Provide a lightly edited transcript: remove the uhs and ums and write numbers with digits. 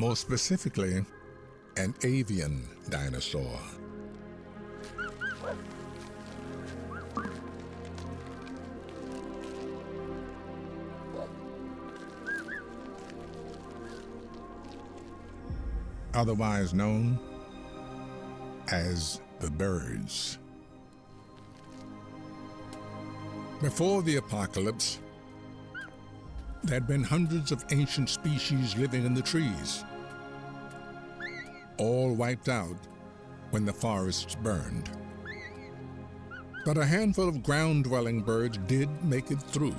more specifically, an avian dinosaur. Otherwise known as the birds. Before the apocalypse, there had been hundreds of ancient species living in the trees, all wiped out when the forests burned. But a handful of ground-dwelling birds did make it through.